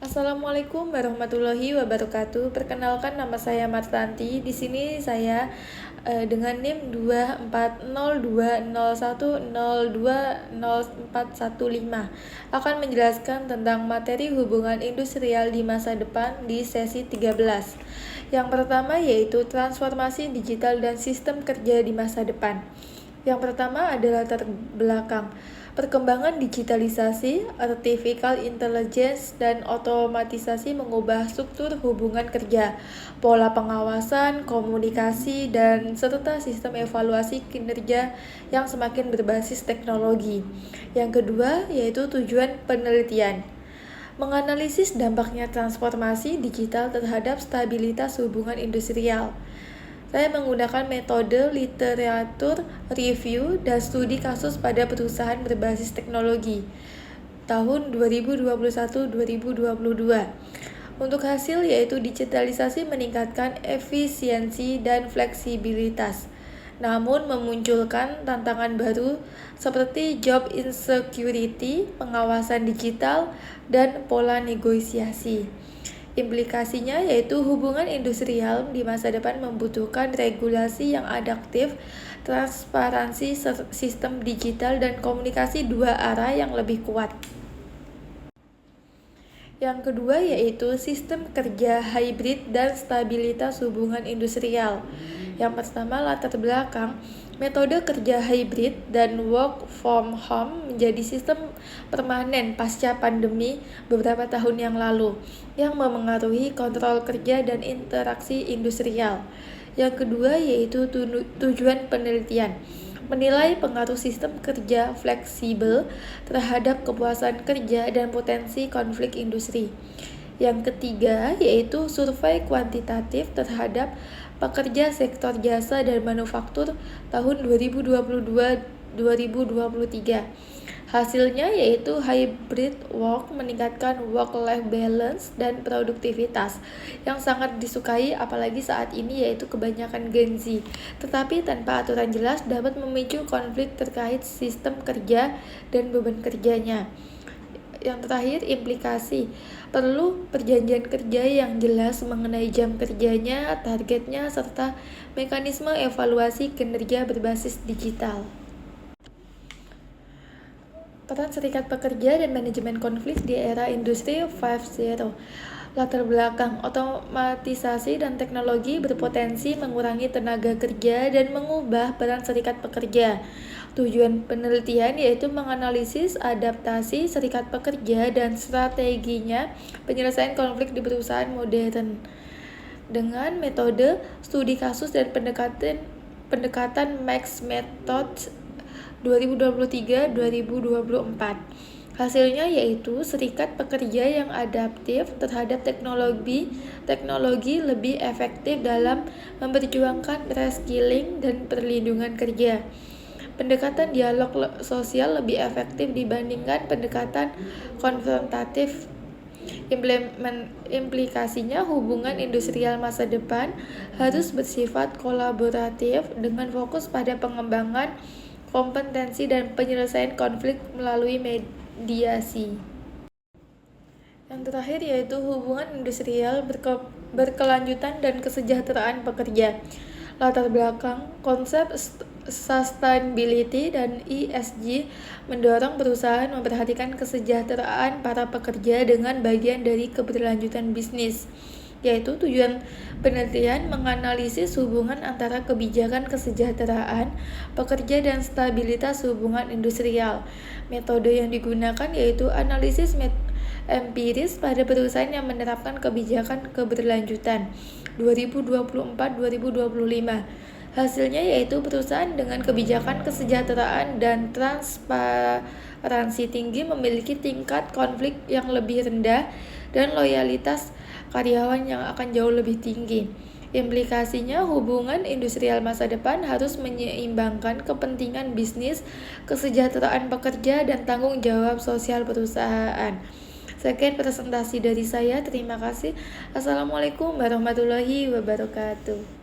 Assalamualaikum warahmatullahi wabarakatuh. Perkenalkan, nama saya Martanti. Di sini saya dengan NIM 2402010204015 akan menjelaskan tentang materi hubungan industrial di masa depan di sesi 13. Yang pertama yaitu transformasi digital dan sistem kerja di masa depan. Yang pertama adalah latar belakang. Perkembangan digitalisasi, artificial intelligence, dan otomatisasi mengubah struktur hubungan kerja, pola pengawasan, komunikasi, dan serta sistem evaluasi kinerja yang semakin berbasis teknologi. Yang kedua yaitu tujuan penelitian. Menganalisis dampaknya transformasi digital terhadap stabilitas hubungan industrial. Saya menggunakan metode literatur review dan studi kasus pada perusahaan berbasis teknologi tahun 2021-2022. Untuk hasil yaitu digitalisasi meningkatkan efisiensi dan fleksibilitas, namun memunculkan tantangan baru seperti job insecurity, pengawasan digital, dan pola negosiasi. Implikasinya yaitu hubungan industrial di masa depan membutuhkan regulasi yang adaptif, transparansi sistem digital, dan komunikasi dua arah yang lebih kuat. Yang kedua yaitu sistem kerja hybrid dan stabilitas hubungan industrial. Yang pertama, latar belakang. Metode kerja hybrid dan work from home menjadi sistem permanen pasca pandemi beberapa tahun yang lalu yang memengaruhi kontrol kerja dan interaksi industrial. Yang kedua yaitu tujuan penelitian. Menilai pengaruh sistem kerja fleksibel terhadap kepuasan kerja dan potensi konflik industri. Yang ketiga yaitu survei kuantitatif terhadap pekerja sektor jasa dan manufaktur tahun 2022-2023. Hasilnya yaitu hybrid work meningkatkan work-life balance dan produktivitas yang sangat disukai apalagi saat ini yaitu kebanyakan Gen Z. Tetapi tanpa aturan jelas dapat memicu konflik terkait sistem kerja dan beban kerjanya. Yang terakhir, implikasi. Perlu perjanjian kerja yang jelas mengenai jam kerjanya, targetnya, serta mekanisme evaluasi kinerja berbasis digital. Peran serikat pekerja dan manajemen konflik di era industri 5.0. Latar belakang. Otomatisasi dan teknologi berpotensi mengurangi tenaga kerja dan mengubah peran serikat pekerja. Tujuan penelitian yaitu menganalisis adaptasi serikat pekerja dan strateginya penyelesaian konflik di perusahaan modern dengan metode studi kasus dan pendekatan Max Method 2023-2024. Hasilnya yaitu serikat pekerja yang adaptif terhadap teknologi lebih efektif dalam memperjuangkan reskilling dan perlindungan kerja. Pendekatan dialog sosial lebih efektif dibandingkan pendekatan konfrontatif. Implikasinya hubungan industrial masa depan harus bersifat kolaboratif dengan fokus pada pengembangan kompetensi dan penyelesaian konflik melalui mediasi. Yang terakhir yaitu hubungan industrial berkelanjutan dan kesejahteraan pekerja. Latar belakang. Konsep sustainability dan ESG mendorong perusahaan memperhatikan kesejahteraan para pekerja dengan bagian dari keberlanjutan bisnis, yaitu tujuan penelitian menganalisis hubungan antara kebijakan kesejahteraan pekerja dan stabilitas hubungan industrial. Metode yang digunakan yaitu analisis empiris pada perusahaan yang menerapkan kebijakan keberlanjutan 2024-2025. Hasilnya yaitu perusahaan dengan kebijakan kesejahteraan dan transparansi tinggi memiliki tingkat konflik yang lebih rendah dan loyalitas karyawan yang akan jauh lebih tinggi. Implikasinya hubungan industrial masa depan harus menyeimbangkan kepentingan bisnis, kesejahteraan pekerja, dan tanggung jawab sosial perusahaan. Sekian presentasi dari saya. Terima kasih. Assalamualaikum warahmatullahi wabarakatuh.